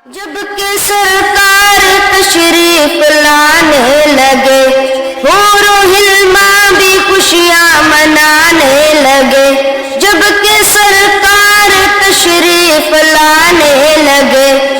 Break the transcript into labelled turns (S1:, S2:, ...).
S1: جب کہ سرکار تشریف لانے لگے، حور و حلماں بھی خوشیاں منانے لگے۔ جب کہ سرکار تشریف لانے لگے،